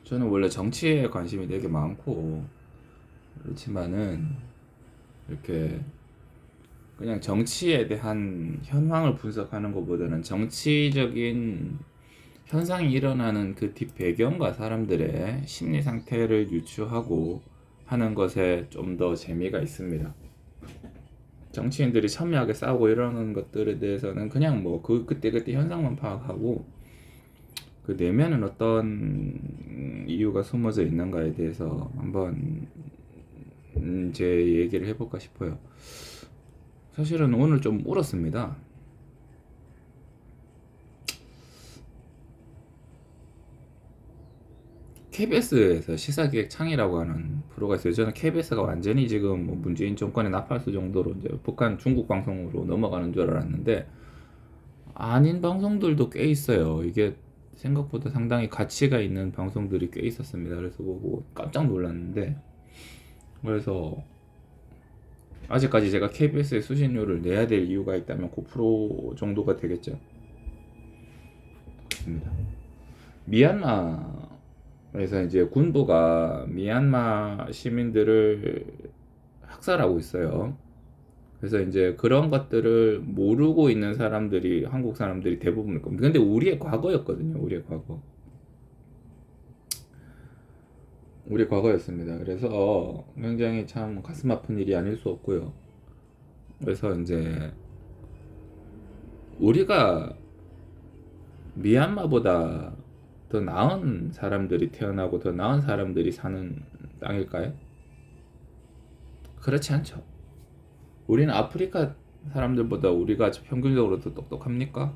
저는 원래 정치에 관심이 되게 많고 그렇지만은 이렇게 그냥 정치에 대한 현황을 분석하는 것보다는 정치적인 현상이 일어나는 그 뒷 배경과 사람들의 심리 상태를 유추하고 하는 것에 좀 더 재미가 있습니다. 정치인들이 첨예하게 싸우고 이러는 것들에 대해서는 그냥 뭐 그때 현상만 파악하고 그 내면은 어떤 이유가 숨어져 있는가에 대해서 한번 제 얘기를 해볼까 싶어요. 사실은 오늘 좀 울었습니다. KBS에서 시사기획 창이라고 하는 프로가 있어요. 저는 KBS가 완전히 지금 뭐 문재인 정권의 나팔수 정도로 이제 북한 중국 방송으로 넘어가는 줄 알았는데 아닌 방송들도 꽤 있어요. 이게 생각보다 상당히 가치가 있는 방송들이 꽤 있었습니다. 그래서 보고 깜짝 놀랐는데 그래서 아직까지 제가 KBS에 수신료를 내야 될 이유가 있다면 그 프로 정도가 되겠죠. 그렇습니다. 미얀마에서 이제 군부가 미얀마 시민들을 학살하고 있어요. 그래서 이제 그런 것들을 모르고 있는 사람들이 한국 사람들이 대부분일 겁니다. 근데 우리의 과거였거든요. 우리의 과거였습니다. 그래서 굉장히 참 가슴 아픈 일이 아닐 수 없고요. 그래서 이제 우리가 미얀마보다 더 나은 사람들이 태어나고 더 나은 사람들이 사는 땅일까요? 그렇지 않죠. 우리는 아프리카 사람들보다 우리가 평균적으로 더 똑똑합니까?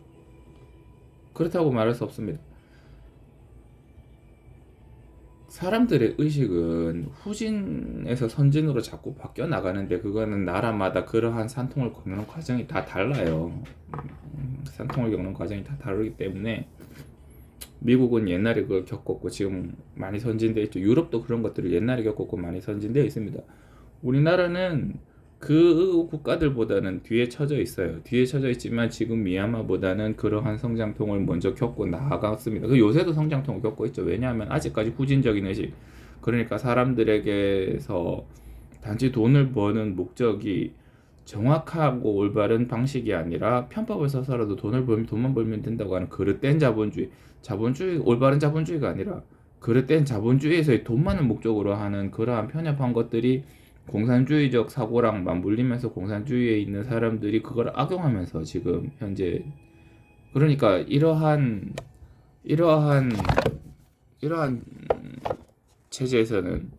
그렇다고 말할 수 없습니다. 사람들의 의식은 후진에서 선진으로 자꾸 바뀌어 나가는데 그거는 나라마다 그러한 산통을 겪는 과정이 다 달라요. 산통을 겪는 과정이 다 다르기 때문에 미국은 옛날에 그걸 겪었고 지금 많이 선진되어 있죠. 유럽도 그런 것들을 옛날에 겪었고 많이 선진되어 있습니다. 우리나라는 그 국가들보다는 뒤에 처져 있어요. 뒤에 처져 있지만 지금 미얀마보다는 그러한 성장통을 먼저 겪고 나아갔습니다. 그 요새도 성장통을 겪고 있죠. 왜냐하면 아직까지 후진적인 의식, 그러니까 사람들에게서 단지 돈을 버는 목적이 정확하고 올바른 방식이 아니라 편법을 써서라도 돈만 벌면 된다고 하는 그릇된 자본주의, 올바른 자본주의가 아니라 그릇된 자본주의에서의 돈 많은 목적으로 하는 그러한 편협한 것들이 공산주의적 사고랑 맞물리면서 공산주의에 있는 사람들이 그걸 악용하면서 지금 현재 그러니까 이러한 이러한 체제에서는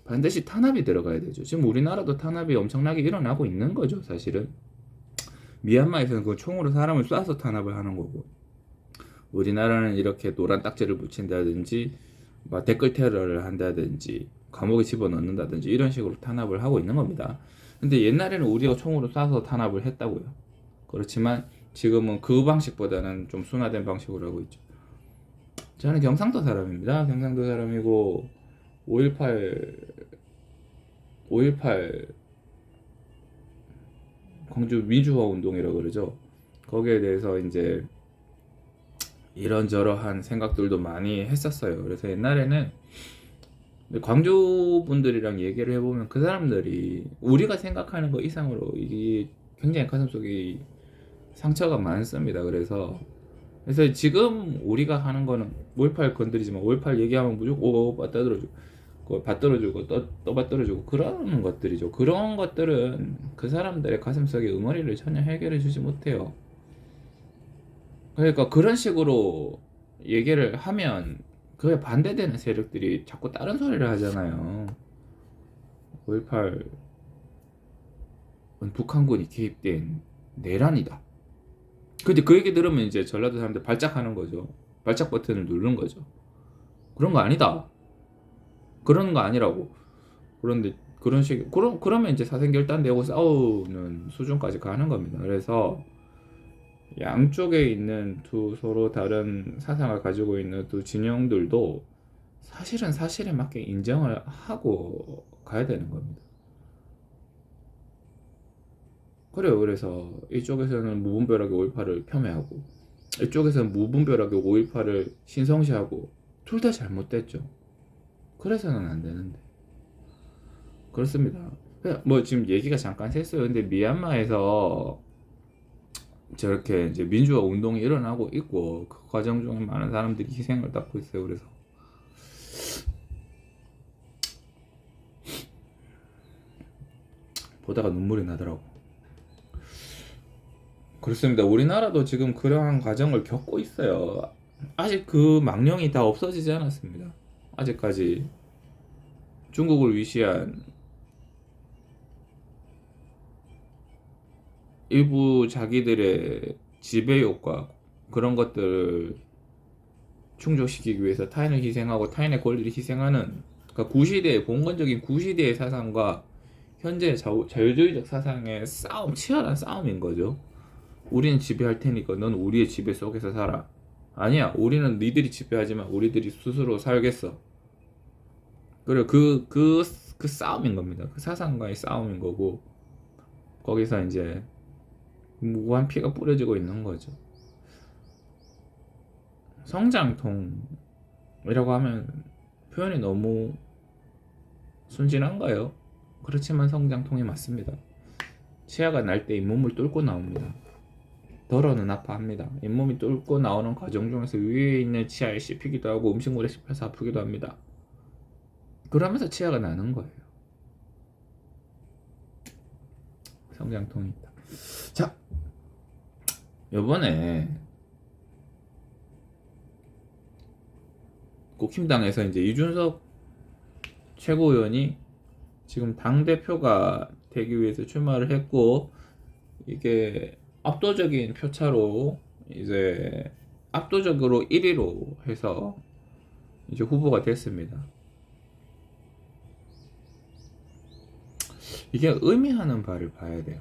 반드시 탄압이 들어가야 되죠. 지금 우리나라도 탄압이 엄청나게 일어나고 있는 거죠, 사실은. 미얀마에서는 그 총으로 사람을 쏴서 탄압을 하는 거고, 우리나라는 이렇게 노란 딱지를 붙인다든지, 막 댓글 테러를 한다든지, 감옥에 집어넣는다든지 이런 식으로 탄압을 하고 있는 겁니다. 근데 옛날에는 우리가 총으로 쏴서 탄압을 했다고요. 그렇지만 지금은 그 방식보다는 좀 순화된 방식으로 하고 있죠. 저는 경상도 사람입니다. 경상도 사람이고 5.18 광주 민주화 운동이라고 그러죠. 거기에 대해서 이제 이런저러한 생각들도 많이 했었어요. 그래서 옛날에는 광주 분들이랑 얘기를 해보면 그 사람들이 우리가 생각하는 것 이상으로 이게 굉장히 가슴속에 상처가 많습니다. 그래서 지금 우리가 하는 거는 5.18 건드리지만 5.18 얘기하면 무조건 오 받들어주고 또 받들어주고 그러는 것들이죠. 그런 것들은 그 사람들의 가슴속의 응어리를 전혀 해결해 주지 못해요. 그러니까 그런 식으로 얘기를 하면 그에 반대되는 세력들이 자꾸 다른 소리를 하잖아요. 5.18은 북한군이 개입된 내란이다. 근데 그 얘기 들으면 이제 전라도 사람들 발작하는 거죠. 발작 버튼을 누르는 거죠. 그런 거 아니다. 그런 거 아니라고. 그런데 그러면 이제 사생결단되고 싸우는 수준까지 가는 겁니다. 그래서 양쪽에 있는 두 서로 다른 사상을 가지고 있는 두 진영들도 사실은 사실에 맞게 인정을 하고 가야 되는 겁니다. 그래요. 그래서 이쪽에서는 무분별하게 5.18을 폄훼하고 이쪽에서는 무분별하게 5.18을 신성시하고 둘 다 잘못됐죠. 그래서는 안 되는데. 그렇습니다. 뭐 지금 얘기가 잠깐 샜어요. 근데 미얀마에서 저렇게 이제 민주화 운동이 일어나고 있고 그 과정 중에 많은 사람들이 희생을 받고 있어요. 그래서 보다가 눈물이 나더라고. 그렇습니다. 우리나라도 지금 그러한 과정을 겪고 있어요. 아직 그 망령이 다 없어지지 않았습니다. 아직까지 중국을 위시한 일부 자기들의 지배욕과 그런 것들을 충족시키기 위해서 타인을 희생하고 타인의 권리를 희생하는, 그러니까 구시대의 봉건적인 구시대의 사상과 현재 자유주의적 사상의 싸움, 치열한 싸움인 거죠. 우리는 지배할 테니까 넌 우리의 지배 속에서 살아. 아니야, 우리는 니들이 지배하지만 우리들이 스스로 살겠어. 그래, 그 싸움인 겁니다. 그 사상과의 싸움인 거고, 거기서 이제 무한 피가 뿌려지고 있는 거죠. 성장통이라고 하면 표현이 너무 순진한가요? 그렇지만 성장통이 맞습니다. 치아가 날 때 잇몸을 뚫고 나옵니다. 덜어는 아파합니다. 잇몸이 뚫고 나오는 과정 중에서 위에 있는 치아에 씹히기도 하고 음식물에 씹혀서 아프기도 합니다. 그러면서 치아가 나는 거예요. 성장통이 있다. 자, 요번에 국힘당에서 이제 이준석 최고위원이 지금 당대표가 되기 위해서 출마를 했고, 이게 압도적인 표차로 이제 압도적으로 1위로 해서 이제 후보가 됐습니다. 이게 의미하는 바를 봐야 돼요.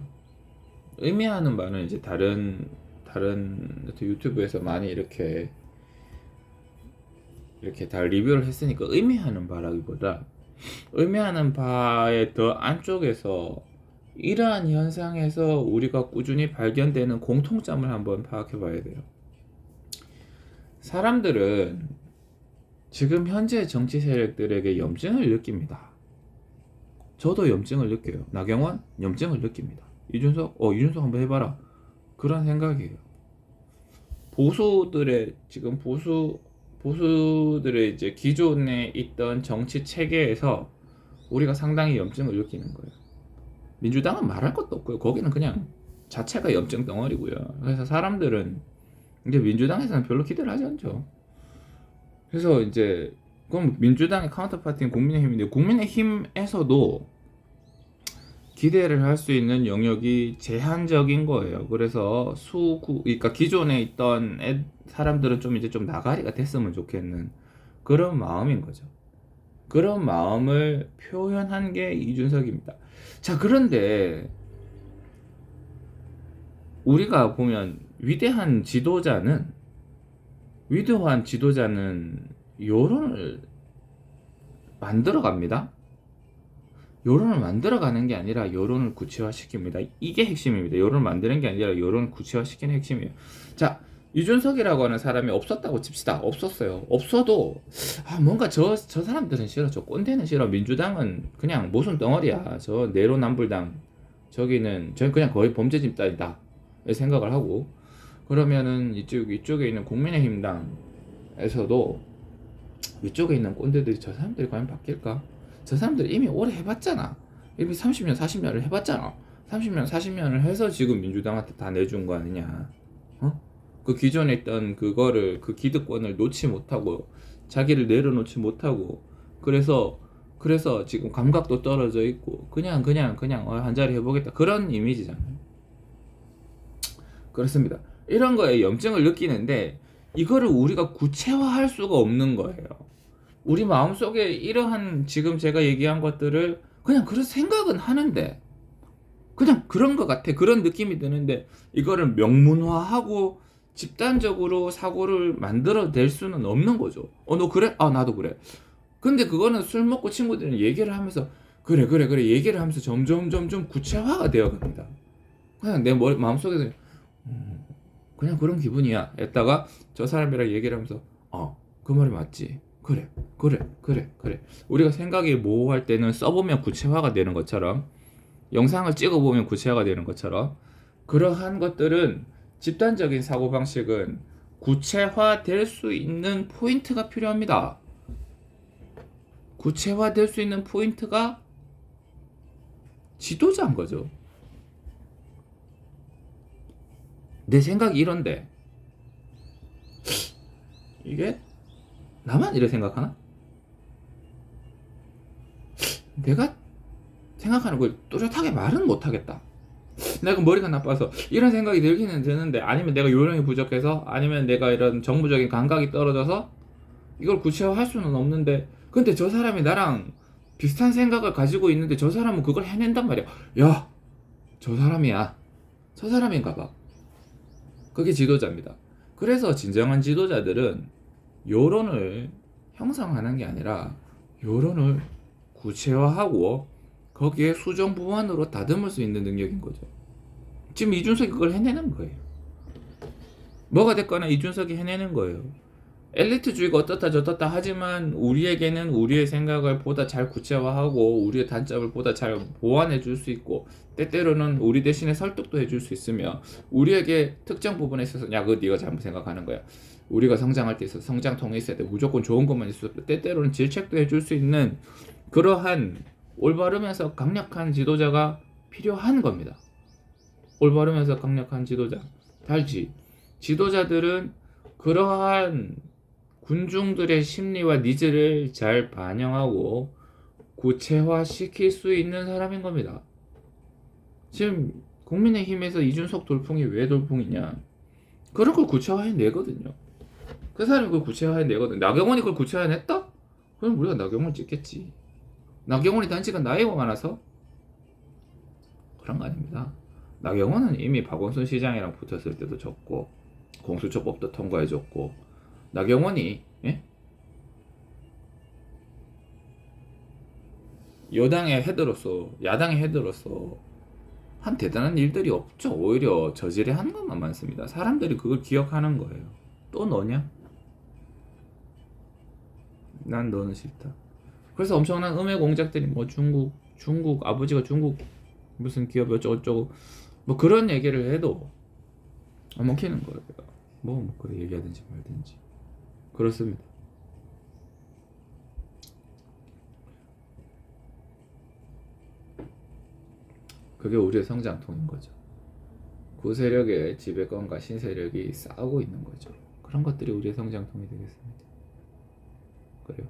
의미하는 바는 이제 다른 유튜브에서 많이 이렇게 다 리뷰를 했으니까 의미하는 바라기보다, 의미하는 바의 더 안쪽에서 이러한 현상에서 우리가 꾸준히 발견되는 공통점을 한번 파악해 봐야 돼요. 사람들은 지금 현재 정치 세력들에게 염증을 느낍니다. 저도 염증을 느껴요. 나경원 염증을 느낍니다. 이준석 한번 해봐라, 그런 생각이에요. 보수들의 이제 기존에 있던 정치 체계에서 우리가 상당히 염증을 느끼는 거예요. 민주당은 말할 것도 없고요. 거기는 그냥 자체가 염증 덩어리고요. 그래서 사람들은 이제 민주당에서는 별로 기대를 하지 않죠. 그래서 이제 그럼 민주당의 카운터파티는 국민의힘인데, 국민의힘에서도 기대를 할 수 있는 영역이 제한적인 거예요. 그래서 그러니까 기존에 있던 사람들은 좀 이제 좀 나가리가 됐으면 좋겠는 그런 마음인 거죠. 그런 마음을 표현한 게 이준석입니다. 자, 그런데 우리가 보면 위대한 지도자는 여론을 만들어갑니다. 여론을 만들어가는 게 아니라 여론을 구체화시킵니다. 이게 핵심입니다. 여론을 만드는 게 아니라 여론을 구체화시키는 핵심이에요. 자, 이준석이라고 하는 사람이 없었다고 칩시다. 없었어요. 없어도 뭔가 저 사람들은 싫어. 저 꼰대는 싫어. 민주당은 그냥 모순 덩어리야. 저 내로남불당, 저는 그냥 거의 범죄 집단이다 생각을 하고, 그러면은 이쪽에 있는 국민의힘당에서도 위쪽에 있는 꼰대들이 저 사람들이 과연 바뀔까? 저 사람들 이미 오래 해봤잖아. 이미 30년 40년을 해봤잖아. 30년 40년을 해서 지금 민주당한테 다 내준 거 아니냐. 그 기존에 있던 그 기득권을 놓지 못하고 자기를 내려놓지 못하고, 그래서 지금 감각도 떨어져 있고 그냥 한 자리 해보겠다, 그런 이미지잖아요. 그렇습니다. 이런 거에 염증을 느끼는데 이거를 우리가 구체화할 수가 없는 거예요. 우리 마음속에 이러한 지금 제가 얘기한 것들을 그냥 그런 생각은 하는데, 그냥 그런 것 같아, 그런 느낌이 드는데 이거를 명문화하고 집단적으로 사고를 만들어낼 수는 없는 거죠. 너 그래? 나도 그래. 근데 그거는 술 먹고 친구들이랑 얘기를 하면서 그래 얘기를 하면서 점점 구체화가 되어 갑니다. 그냥 내 마음속에서 그냥 그런 기분이야 했다가 저 사람이랑 얘기를 하면서 그 말이 맞지, 그래. 우리가 생각이 모호할 때는 써보면 구체화가 되는 것처럼, 영상을 찍어보면 구체화가 되는 것처럼, 그러한 것들은 집단적인 사고방식은 구체화될 수 있는 포인트가 필요합니다. 구체화될 수 있는 포인트가 지도자인 거죠. 내 생각이 이런데 이게 나만 이렇게 생각하나? 내가 생각하는 걸 뚜렷하게 말은 못하겠다. 내가 머리가 나빠서 이런 생각이 들기는 드는데, 아니면 내가 요령이 부족해서, 아니면 내가 이런 정보적인 감각이 떨어져서 이걸 구체화할 수는 없는데, 근데 저 사람이 나랑 비슷한 생각을 가지고 있는데 저 사람은 그걸 해낸단 말이야. 야, 저 사람이야. 저 사람인가 봐. 그게 지도자입니다. 그래서 진정한 지도자들은 요론을 형성하는 게 아니라 요론을 구체화하고 거기에 수정보완으로 다듬을 수 있는 능력인 거죠. 지금 이준석이 그걸 해내는 거예요. 뭐가 됐거나 이준석이 해내는 거예요. 엘리트주의가 어떻다 저떻다 하지만 우리에게는 우리의 생각을 보다 잘 구체화하고 우리의 단점을 보다 잘 보완해 줄 수 있고, 때때로는 우리 대신에 설득도 해줄 수 있으며, 우리에게 특정 부분에 있어서 야 그거 네가 잘못 생각하는 거야, 우리가 성장할 때 있어서 성장통에 있어야 돼, 무조건 좋은 것만 있어도, 때때로는 질책도 해줄 수 있는 그러한 올바르면서 강력한 지도자가 필요한 겁니다. 올바르면서 강력한 지도자. 달지 지도자들은 그러한 군중들의 심리와 니즈를 잘 반영하고 구체화시킬 수 있는 사람인 겁니다. 지금 국민의힘에서 이준석 돌풍이 왜 돌풍이냐? 그런 걸 구체화해내거든요. 그 사람이 그걸 구체화해내거든. 나경원이 그걸 구체화해냈다? 그럼 우리가 나경원을 찍겠지. 나경원이 단지가 나이가 많아서? 그런 거 아닙니다. 나경원은 이미 박원순 시장이랑 붙었을 때도 졌고, 공수처법도 통과해줬고, 나경원이 여당의 헤드로서, 야당의 헤드로서 한 대단한 일들이 없죠. 오히려 저지레 하는 것만 많습니다. 사람들이 그걸 기억하는 거예요. 또 너냐? 난 너는 싫다. 그래서 엄청난 음해 공작들이 뭐 중국 아버지가 중국 무슨 기업 어쩌고저쩌고 뭐 그런 얘기를 해도 안 먹히는 거예요. 뭐 그래 얘기하든지 말든지 그렇습니다. 그게 우리의 성장통인 거죠. 구세력의 지배권과 신세력이 싸우고 있는 거죠. 그런 것들이 우리의 성장통이 되겠습니다. 그래요.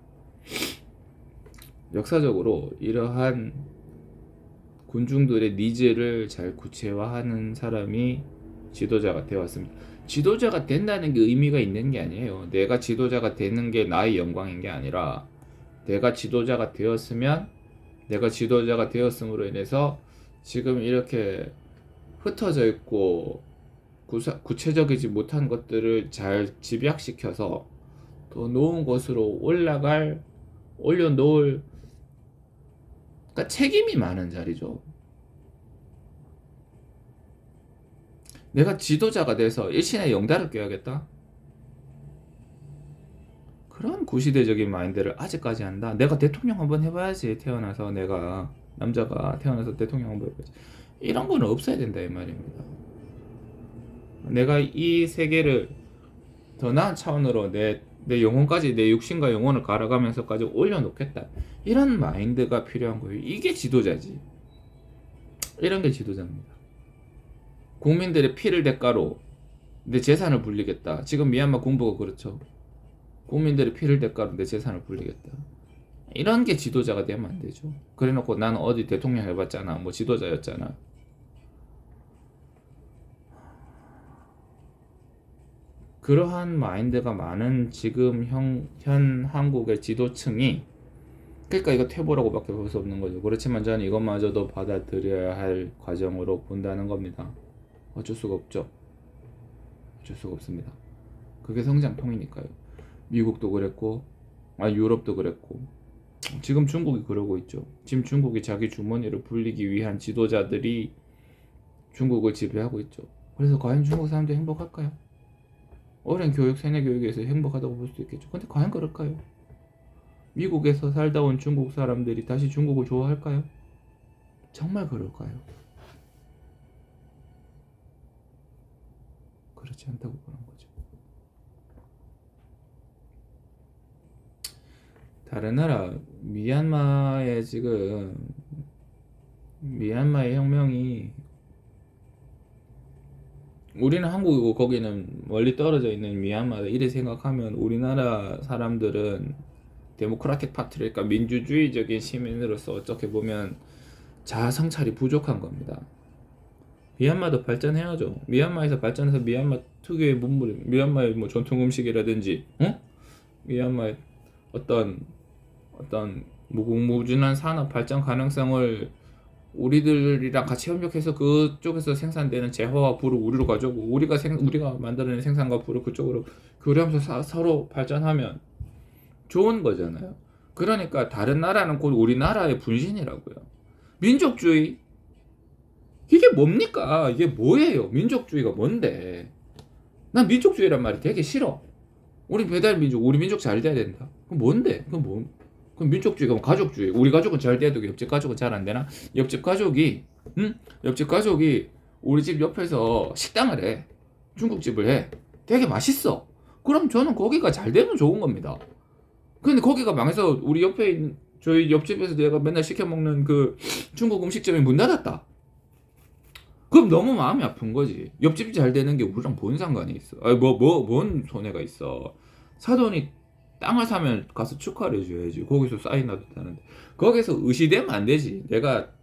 역사적으로 이러한 군중들의 니즈를 잘 구체화하는 사람이 지도자가 되었습니다. 지도자가 된다는 게 의미가 있는 게 아니에요. 내가 지도자가 되는 게 나의 영광인 게 아니라, 내가 지도자가 되었으면, 내가 지도자가 되었음으로 인해서 지금 이렇게 흩어져 있고 구체적이지 못한 것들을 잘 집약시켜서 더 좋은 곳으로 올려놓을, 그러니까 책임이 많은 자리죠. 내가 지도자가 돼서 일신의 영달을 껴야겠다? 그런 구시대적인 마인드를 아직까지 한다. 내가 대통령 한번 해봐야지. 태어나서 내가 남자가 태어나서 대통령 한번 해봐야지. 이런 거는 없어야 된다 이 말입니다. 내가 이 세계를 더 나은 차원으로 내 영혼까지, 내 육신과 영혼을 갈아가면서까지 올려놓겠다. 이런 마인드가 필요한 거예요. 이게 지도자지. 이런 게 지도자입니다. 국민들의 피를 대가로 내 재산을 불리겠다. 지금 미얀마 군부가 그렇죠. 국민들의 피를 대가로 내 재산을 불리겠다. 이런 게 지도자가 되면 안 되죠. 그래놓고 나는 어디 대통령 해봤잖아, 뭐 지도자였잖아. 그러한 마인드가 많은 지금 현 한국의 지도층이, 그러니까 이거 퇴보라고밖에 볼 수 없는 거죠. 그렇지만 저는 이것마저도 받아들여야 할 과정으로 본다는 겁니다. 어쩔 수가 없죠. 어쩔 수가 없습니다. 그게 성장통이니까요. 미국도 그랬고, 유럽도 그랬고, 지금 중국이 그러고 있죠. 지금 중국이 자기 주머니를 불리기 위한 지도자들이 중국을 지배하고 있죠. 그래서 과연 중국 사람들이 행복할까요? 오랜 교육, 세뇌 교육에서 행복하다고 볼 수도 있겠죠. 근데 과연 그럴까요? 미국에서 살다 온 중국 사람들이 다시 중국을 좋아할까요? 정말 그럴까요? 그렇지 않다고 보는 거죠. 다른 나라 미얀마의 지금 미얀마의 혁명이 우리는 한국이고 거기는 멀리 떨어져 있는 미얀마다 이래 생각하면 우리나라 사람들은 데모크라틱 파티니까 민주주의적인 시민으로서 어떻게 보면 자아 성찰이 부족한 겁니다. 미얀마도 발전해야죠. 미얀마에서 발전해서 미얀마 특유의 문물, 미얀마의 뭐 전통 음식이라든지, 미얀마의 어떤 무궁무진한 산업 발전 가능성을 우리들이랑 같이 협력해서 그쪽에서 생산되는 재화와 불을 우리로 가져오고 우리가 만들어낸 생산과 불을 그쪽으로 교류하면서 서로 발전하면 좋은 거잖아요. 그러니까 다른 나라는 곧 우리나라의 분신이라고요. 민족주의 이게 뭡니까? 이게 뭐예요? 민족주의가 뭔데? 난 민족주의란 말이 되게 싫어. 우리 배달 민족, 우리 민족 잘 돼야 된다. 그럼 뭔데? 그럼 민족주의가 뭐 가족주의. 우리 가족은 잘 돼도 옆집 가족은 잘 안 되나? 옆집 가족이, 옆집 가족이 우리 집 옆에서 식당을 해. 중국집을 해. 되게 맛있어. 그럼 저는 거기가 잘 되면 좋은 겁니다. 근데 거기가 망해서 우리 옆에 있는 저희 옆집에서 내가 맨날 시켜 먹는 그 중국 음식점이 문 닫았다. 그럼 너무 마음이 아픈 거지. 옆집이 잘 되는 게 우리랑 뭔 상관이 있어? 아니 뭔 손해가 있어? 사돈이 땅을 사면 가서 축하를 해줘야지. 거기서 사인하도 되는데 거기서 의시되면 안 되지. 그러니까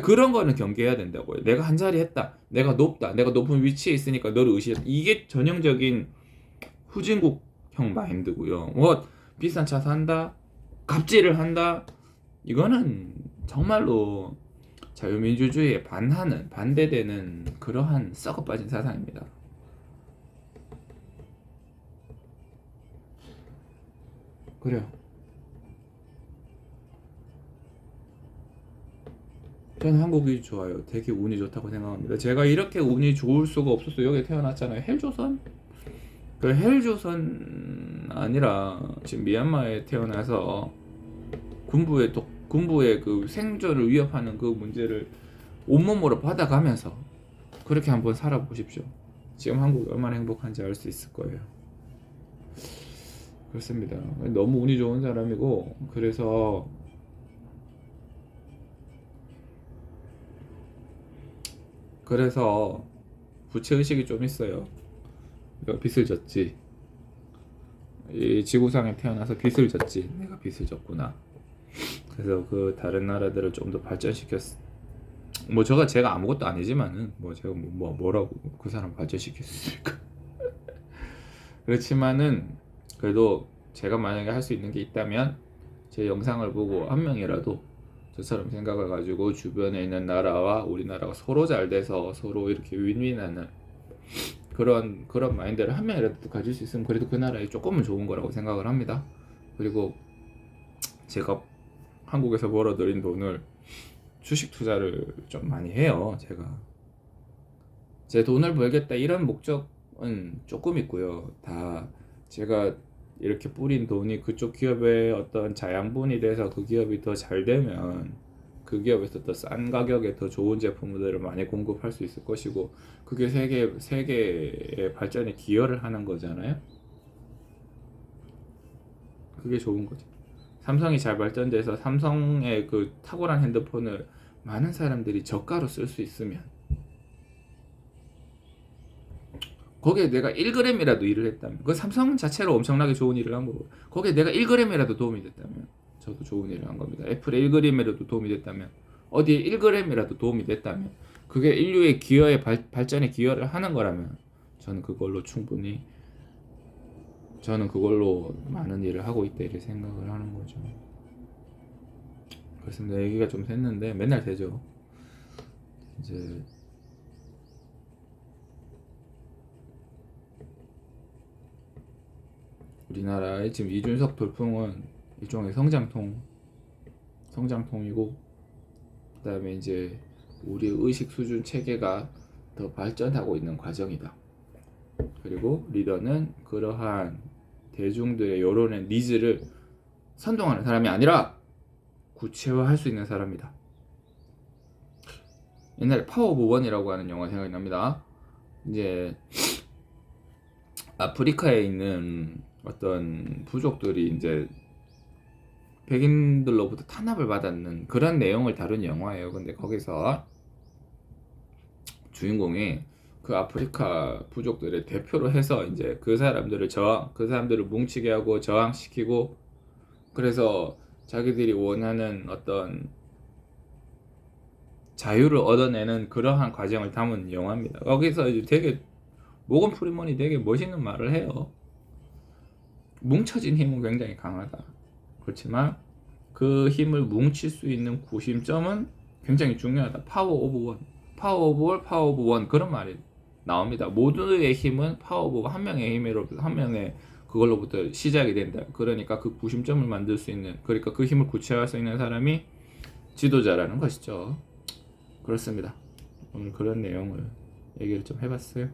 그런 거는 경계해야 된다고요. 내가 한 자리 했다. 내가 높다. 내가 높은 위치에 있으니까 너를 의시했다. 이게 전형적인 후진국형 마인드고요. 뭐 비싼 차 산다, 갑질을 한다. 이거는 정말로 자유민주주의에 반대되는 그러한 썩어 빠진 사상입니다. 그래요. 저는 한국이 좋아요. 되게 운이 좋다고 생각합니다. 제가 이렇게 운이 좋을 수가 없었어요. 여기 태어났잖아요. 헬조선? 그 헬조선 아니라 지금 미얀마에 태어나서 군부의 그 생존을 위협하는 그 문제를 온몸으로 받아가면서 그렇게 한번 살아보십시오. 지금 한국이 얼마나 행복한지 알 수 있을 거예요. 그렇습니다. 너무 운이 좋은 사람이고 그래서 부채의식이 좀 있어요. 내가 빚을 졌지. 이 지구상에 태어나서 빚을 졌지. 내가 빚을 졌구나. 그래서 그 다른 나라들을 좀 더 발전시켰어. 뭐 제가 아무것도 아니지만은 뭐 제가 뭐라고 그 사람 발전시켰습니까? 그렇지만은 그래도 제가 만약에 할 수 있는 게 있다면 제 영상을 보고 한 명이라도 저처럼 생각을 가지고 주변에 있는 나라와 우리나라가 서로 잘 돼서 서로 이렇게 윈윈하는 그런 마인드를 한 명이라도 가질 수 있으면 그래도 그 나라에 조금은 좋은 거라고 생각을 합니다. 그리고 제가 한국에서 벌어들인 돈을 주식 투자를 좀 많이 해요. 제 돈을 벌겠다 이런 목적은 조금 있고요. 다 제가 이렇게 뿌린 돈이 그쪽 기업의 어떤 자양분이 돼서 그 기업이 더 잘 되면 그 기업에서 더 싼 가격에 더 좋은 제품들을 많이 공급할 수 있을 것이고 그게 세계의 발전에 기여를 하는 거잖아요. 그게 좋은 거죠. 삼성이 잘 발전돼서 삼성의 그 탁월한 핸드폰을 많은 사람들이 저가로 쓸 수 있으면 거기에 내가 1g이라도 일을 했다면 그 삼성 자체로 엄청나게 좋은 일을 한 거고 거기에 내가 1g이라도 도움이 됐다면 저도 좋은 일을 한 겁니다. 애플에 1g이라도 도움이 됐다면 어디에 1g이라도 도움이 됐다면 그게 인류의 기여에 발전에 기여를 하는 거라면 저는 그걸로 많은 일을 하고 있다 이렇게 생각을 하는 거죠. 그렇습니다. 얘기가 좀 샜는데 맨날 되죠. 이제 우리나라의 지금 이준석 돌풍은 일종의 성장통이고 그다음에 이제 우리의 의식 수준 체계가 더 발전하고 있는 과정이다. 그리고 리더는 그러한 대중들의 여론의 니즈를 선동하는 사람이 아니라 구체화할 수 있는 사람이다. 옛날에 파워 오브 원이라고 하는 영화 생각이 납니다. 이제 아프리카에 있는 어떤 부족들이 이제 백인들로부터 탄압을 받았는 그런 내용을 다룬 영화예요. 근데 거기서 주인공이 그 아프리카 부족들의 대표로 해서 이제 그 사람들을 뭉치게 하고 저항시키고, 그래서 자기들이 원하는 어떤 자유를 얻어내는 그러한 과정을 담은 영화입니다. 거기서 이제 되게 모건 프리먼이 되게 멋있는 말을 해요. 뭉쳐진 힘은 굉장히 강하다. 그렇지만 그 힘을 뭉칠 수 있는 구심점은 굉장히 중요하다. 파워 오브 원, 파워 오브 올, 파워 오브 원, 그런 말이 나옵니다. 모두의 힘은 파워 오브 한 명의 힘으로부터, 한 명의 그걸로부터 시작이 된다. 그러니까 그 구심점을 만들 수 있는, 그러니까 그 힘을 구체화할 수 있는 사람이 지도자라는 것이죠. 그렇습니다. 오늘 그런 내용을 얘기를 좀 해봤어요.